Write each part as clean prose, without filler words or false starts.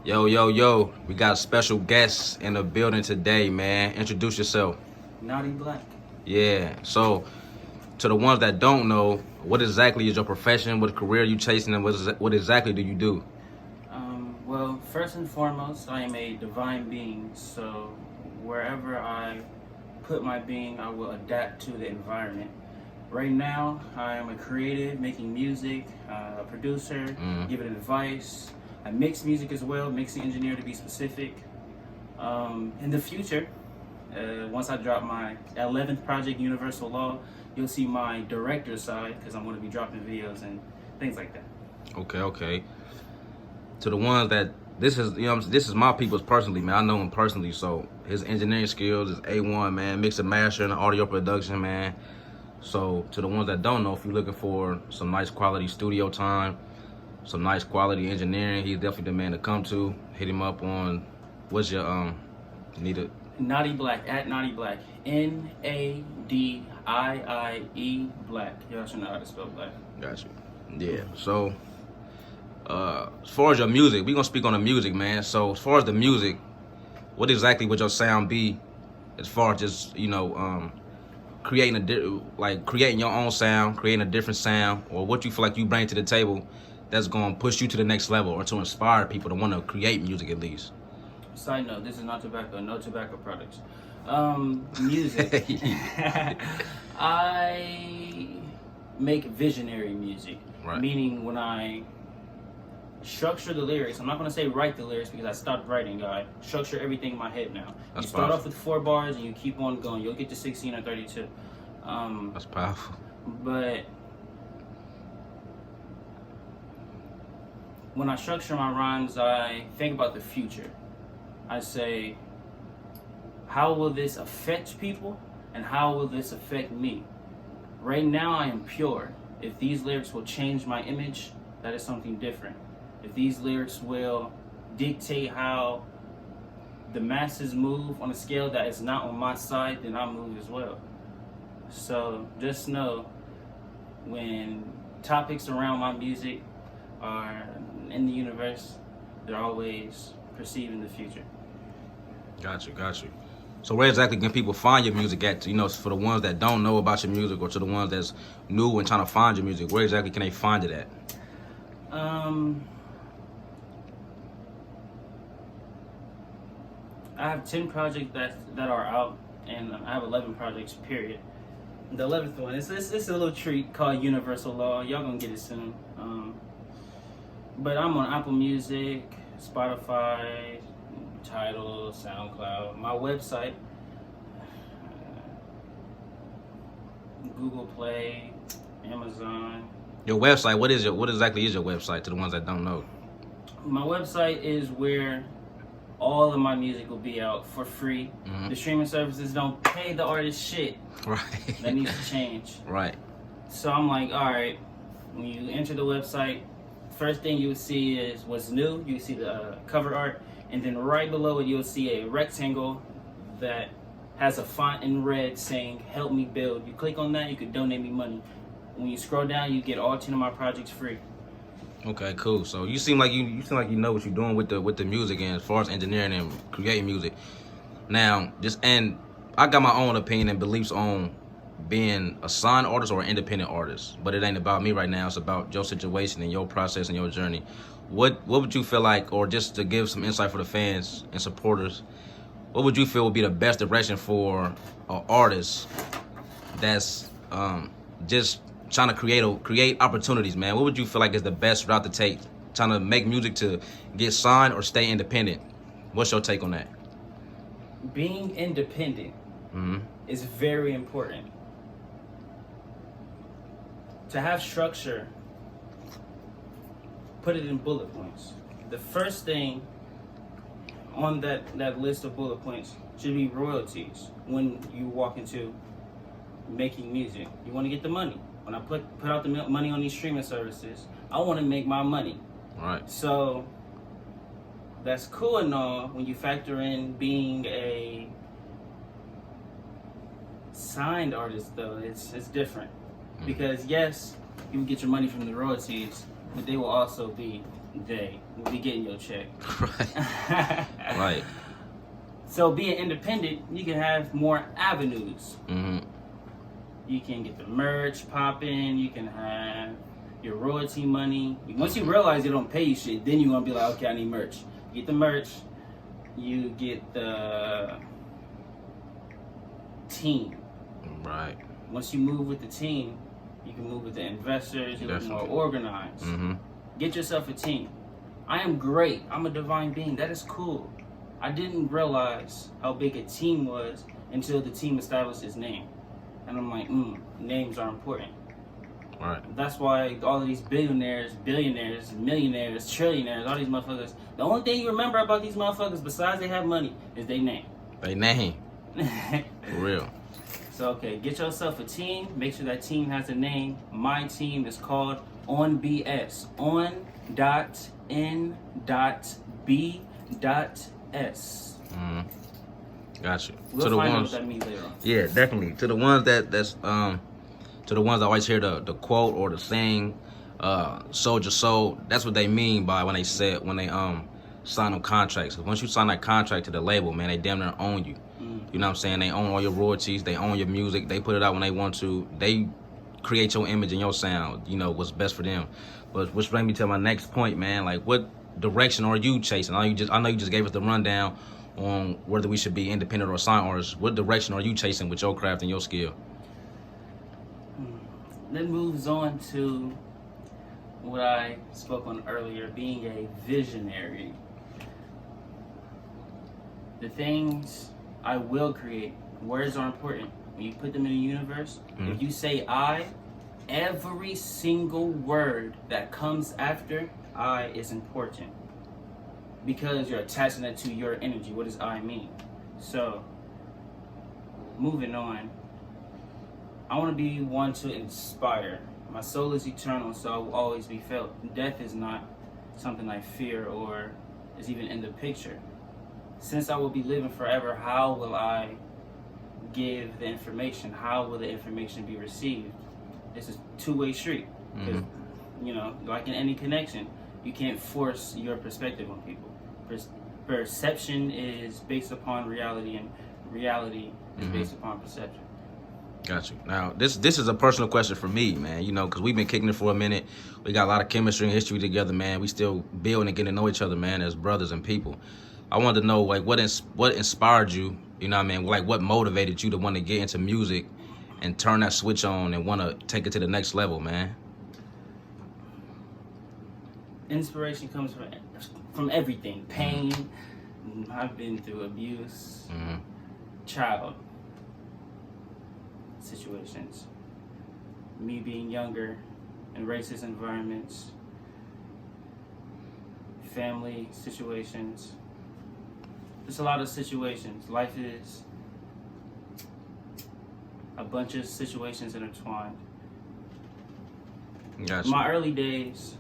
Yo, yo, yo, we got special guests in the building today, man. Introduce yourself. Nadiie Black. Yeah, so to the ones that don't know, what exactly is your profession, what career you chasing, and what exactly do you do? Well, first and foremost, I am a divine being, so wherever I put my being, I will adapt to the environment. Right now, I am a creative, making music, a producer, giving advice. I mix music as well, mixing engineer to be specific. In the future, once I drop my 11th project, Universal Law, you'll see my director side because I'm going to be dropping videos and things like that. Okay. To the ones that this is, this is my people's personally, man. I know him personally, so his engineering skills is A1, man. Mix and mastering, audio production, man. So to the ones that don't know, if you're looking for some nice quality studio time, some nice quality engineering, he's definitely the man to come to. Hit him up on what's your need it. Nadiie Black at Nadiie Black. Nadiie Black. Y'all should know how to spell black. Gotcha. Yeah. So as far as your music, we gonna speak on the music, man. So as far as the music, what exactly would your sound be? As far as just creating your own sound, creating a different sound, or what you feel like you bring to the table that's gonna push you to the next level, or to inspire people to want to create music at least. Side note: this is not tobacco. No tobacco products. Music. I make visionary music, Right. meaning when I structure the lyrics, I'm not going to say write the lyrics because I stopped writing. I structure everything in my head now. That's you start powerful. off with 4 bars and you keep on going. You'll get to 16 or 32. That's powerful. But when I structure my rhymes, I think about the future. I say, how will this affect people and how will this affect me? Right now I am pure. If these lyrics will change my image, that is something different. If these lyrics will dictate how the masses move on a scale that is not on my side, then I move as well. So just know, when topics around my music are in the universe, they're always perceived in the future. Got you. So where exactly can people find your music at? For the ones that don't know about your music, or to the ones that's new and trying to find your music, where exactly can they find it at? I have 10 projects that are out, and I have 11 projects, period. The 11th one, it's a little treat called Universal Law. Y'all gonna get it soon. But I'm on Apple Music, Spotify, Tidal, SoundCloud, my website, Google Play, Amazon. Your website, what exactly is your website to the ones that don't know? My website is where all of my music will be out for free. The streaming services don't pay the artist shit. Right. That needs to change. Right. So I'm like, all right, when you enter the website, first thing you will see is what's new. You see the cover art, and then right below it you'll see a rectangle that has a font in red saying "Help me build." You click on that, you could donate me money. When you scroll down, you get all 10 of my projects free. Okay, cool. So you seem like you know what you're doing with the music, and as far as engineering and creating music. Now, I got my own opinion and beliefs on being a signed artist or an independent artist, but it ain't about me right now. It's about your situation and your process and your journey. What would you feel like, or just to give some insight for the fans and supporters, what would you feel would be the best direction for an artist that's just trying to create opportunities, man? What would you feel like is the best route to take, trying to make music to get signed or stay independent? What's your take on that? Being independent is very important. To have structure, put it in bullet points. The first thing on that list of bullet points should be royalties. When you walk into making music, you want to get the money. When I put out the money on these streaming services, I want to make my money. Right. So that's cool and all when you factor in being a signed artist, though. It's different. Because yes, you will get your money from the royalties, but they will also be day will be getting your check. Right. Right. So being independent, you can have more avenues. Mm-hmm. You can get the merch popping. You can have your royalty money. Once you realize they don't pay you shit, then you're gonna be like, okay, I need merch. You get the merch. You get the team. Right. Once you move with the team, you can move with the investors. You look more organized. Mm-hmm. Get yourself a team. I am great. I'm a divine being. That is cool. I didn't realize how big a team was until the team established its name. And I'm like, names are important. Right. That's why all of these billionaires, millionaires, trillionaires, all these motherfuckers, the only thing you remember about these motherfuckers besides they have money is their name. They name. For real. So, okay, get yourself a team. Make sure that team has a name. My team is called On BS. On.N.B.S. Got you. We'll to the find out ones, what that means later on. yeah, definitely. To the ones to the ones that always hear the quote or the saying, "Soldier soul." That's what they mean by when they sign them contracts. 'Cause once you sign that contract to the label, man, they damn near own you. You know what I'm saying? They own all your royalties. They own your music. They put it out when they want to. They create your image and your sound. You know what's best for them. But which brings me to my next point, man. Like, what direction are you chasing? I know you just gave us the rundown on whether we should be independent or sign artists. What direction are you chasing with your craft and your skill? That moves on to what I spoke on earlier, being a visionary. The things I will create, words are important. When you put them in the universe, if you say I, every single word that comes after I is important. Because you're attaching that to your energy. What does I mean? So, moving on, I want to be one to inspire. My soul is eternal, so I will always be felt. Death is not something I fear or is even in the picture. Since I will be living forever, how will I give the information? How will the information be received? This is two-way street. Because, you know, like in any connection, you can't force your perspective on people. Perception is based upon reality, and reality is based upon perception. Got you. Now, this is a personal question for me, man. You know, because we've been kicking it for a minute. We got a lot of chemistry and history together, man. We still building and getting to know each other, man, as brothers and people. I wanted to know, like, what inspired you? You know what I mean? Like, what motivated you to want to get into music and turn that switch on and want to take it to the next level, man? Inspiration comes from everything. Pain. I've been through abuse. Child situations. Me being younger in racist environments. Family situations. There's a lot of situations. Life is a bunch of situations intertwined. Gotcha. My early days,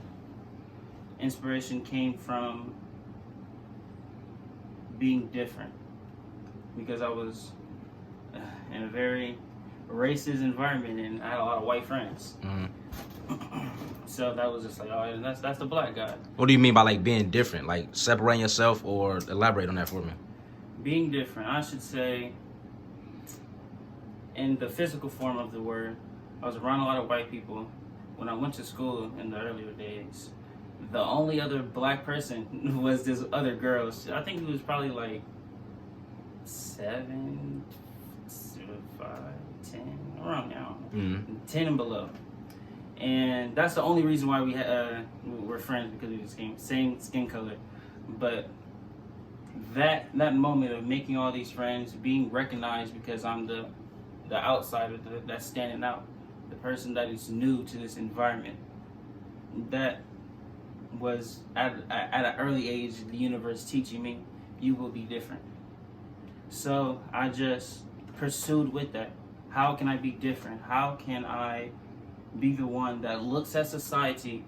inspiration came from being different because I was in a very racist environment and I had a lot of white friends. So that was just like, oh, that's the black guy. What do you mean by like being different? Like separating yourself, or elaborate on that for me? Being different, I should say, in the physical form of the word, I was around a lot of white people. When I went to school in the earlier days, the only other black person was this other girl. I think it was probably like 7, 5, 10, around now, 10 and below. And that's the only reason why we're friends, because we the same skin color. But that moment of making all these friends, being recognized because I'm the outsider that's standing out, the person that is new to this environment, that was at an early age the universe teaching me, you will be different. So I just pursued with that. How can I be different? How can I be the one that looks at society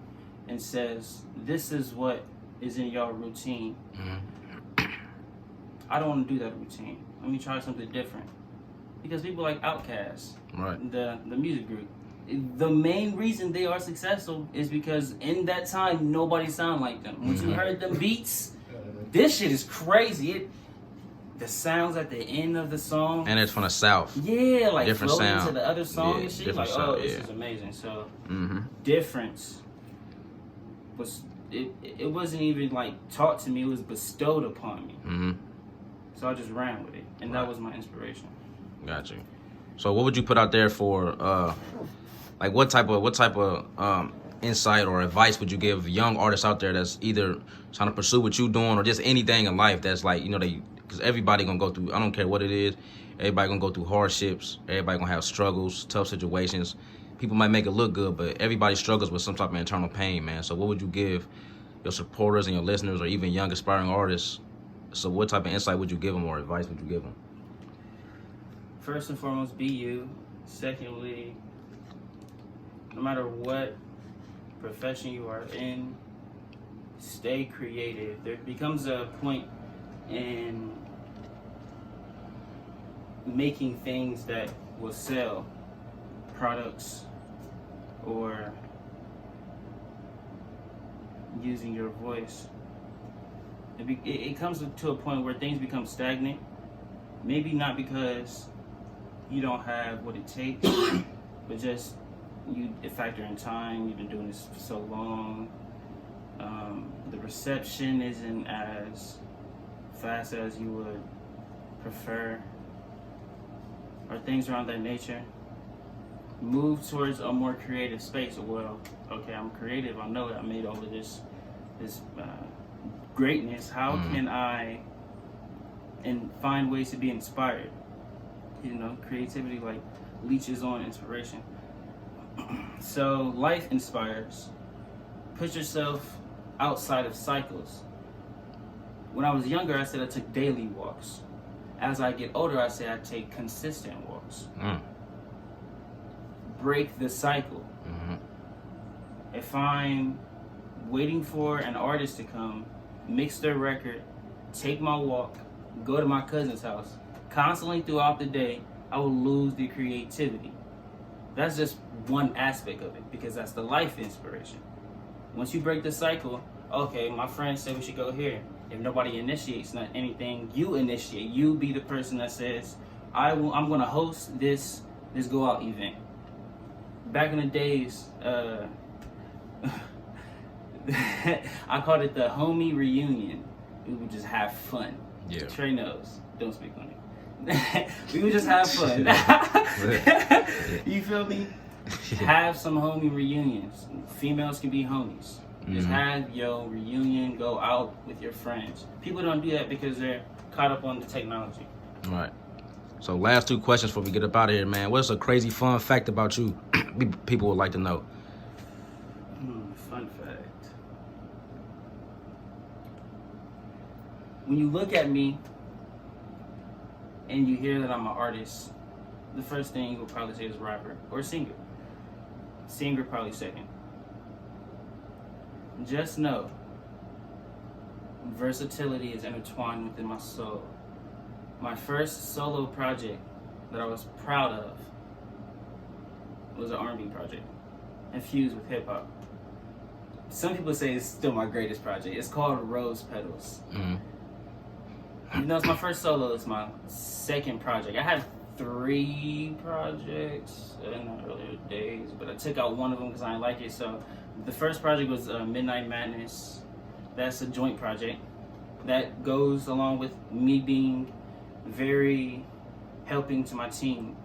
and says, this is what is in your routine? I don't want to do that routine. Let me try something different. Because people like Outkast, right? The music group, the main reason they are successful is because in that time nobody sounded like them. Once you heard them beats, this shit is crazy. The sounds at the end of the song, and it's from the South. Yeah, like different flowing sound to the other song and shit. Like, sound, this is amazing. So mm-hmm. difference was it wasn't even like taught to me; it was bestowed upon me. Mm-hmm. So I just ran with it, and that was my inspiration. Got you. So what would you put out there for like what type of insight or advice would you give young artists out there that's either trying to pursue what you're doing or just anything in life that's like, you know, because everybody gonna go through, I don't care what it is, everybody gonna go through hardships, everybody gonna have struggles, tough situations. People might make it look good, but everybody struggles with some type of internal pain, man. So what would you give your supporters and your listeners or even young aspiring artists? So what type of insight would you give them or advice would you give them? First and foremost, be you. Secondly, no matter what profession you are in, stay creative. There becomes a point in making things that will sell, products, or using your voice. It comes to a point where things become stagnant. Maybe not because you don't have what it takes, but just you factor in time. You've been doing this for so long. The reception isn't as fast as you would prefer, or things around that nature. Move towards a more creative space. Well, okay, I'm creative. I know it. I made all of this greatness. How can I find ways to be inspired? You know, creativity like leeches on inspiration. So life inspires. Put yourself outside of cycles. When I was younger, I said I took daily walks. As I get older, I say I take consistent walks. Break the cycle. If I'm waiting for an artist to come, mix their record, take my walk, go to my cousin's house, constantly throughout the day, I will lose the creativity. That's just one aspect of it, because that's the life inspiration. Once you break the cycle, okay, my friend said we should go here. If nobody initiates anything, you initiate. You be the person that says, I'm going to host this go out event. Back in the days, I called it the homie reunion. We would just have fun. Yeah. Trey knows. Don't speak on it. We would just have fun. You feel me? Have some homie reunions. Females can be homies. Just have your reunion, go out with your friends. People don't do that because they're caught up on the technology. All right. So last two questions before we get up out of here, man. What's a crazy fun fact about you people would like to know? Fun fact. When you look at me and you hear that I'm an artist, the first thing you will probably say is rapper or singer. Singer probably second. Just know, versatility is intertwined within my soul. My first solo project that I was proud of was an R&B project, infused with hip hop. Some people say it's still my greatest project. It's called Rose Petals. Even though it's my first solo, it's my second project. I had 3 projects in the earlier days, but I took out one of them because I didn't like it. So the first project was Midnight Madness. That's a joint project that goes along with me being very helping to my team.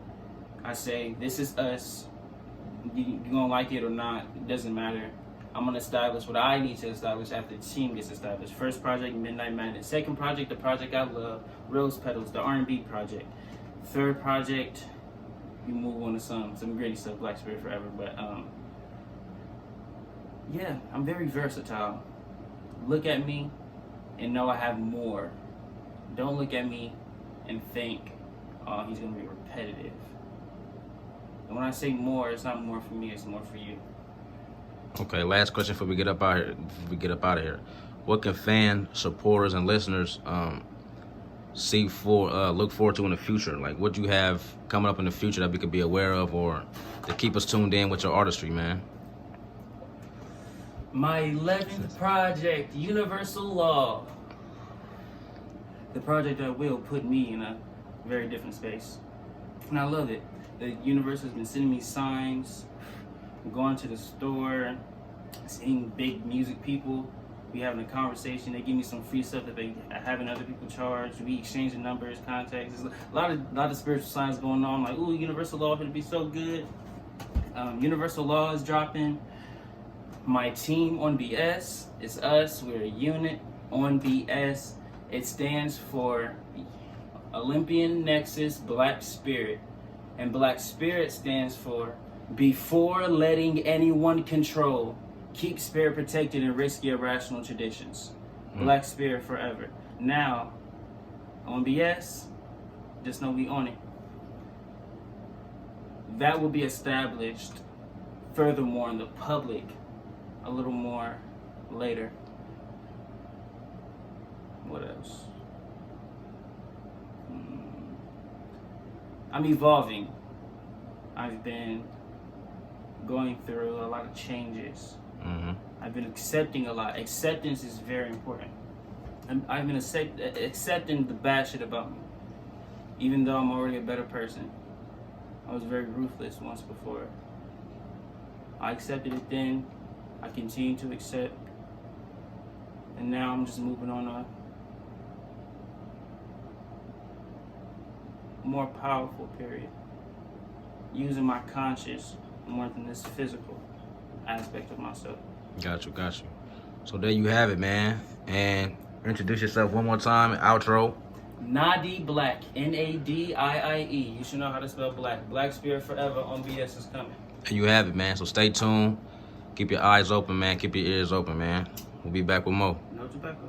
I say, this is us. You gonna like it or not, it doesn't matter. I'm gonna establish what I need to establish after the team gets established. First project, Midnight Madness. Second project, the project I love, Rose Petals, the R&B project. Third project, you move on to some gritty stuff, Black Spirit Forever. But yeah, I'm very versatile. Look at me and know I have more. Don't look at me and think, oh, he's gonna be repetitive. And when I say more, it's not more for me, it's more for you. Okay, last question before we get up out of here. What can fans, supporters, and listeners look forward to in the future? Like, what you have coming up in the future that we could be aware of, or to keep us tuned in with your artistry, man? My 11th project, Universal Law. The project that will put me in a very different space. And I love it. The universe has been sending me signs. I'm going to the store, seeing big music people. We having a conversation. They give me some free stuff that they having other people charge. We exchanging numbers, contacts. There's a lot of spiritual signs going on. Like, ooh, Universal Law going to be so good. Universal Law is dropping. My team on BS is us. We're a unit on BS. It stands for Olympian Nexus Black Spirit. And Black Spirit stands for before letting anyone control, keep spirit protected and risk your irrational traditions. Black Spirit forever. Now, on BS, just know we on it. That will be established furthermore in the public a little more later. What else? I'm evolving. I've been going through a lot of changes. I've been accepting a lot. Acceptance is very important. I've been accepting the bad shit about me, even though I'm already a better person. I was very ruthless once before. I accepted it then. I continue to accept. And now I'm just moving on a more powerful period. Using my conscious more than this physical aspect of myself. Got you. So there you have it, man. And introduce yourself one more time, outro. Nadiie Black, Nadiie. You should know how to spell black. Black Spirit forever on BS is coming. And you have it, man. So stay tuned. Keep your eyes open, man. Keep your ears open, man. We'll be back with more. No tobacco.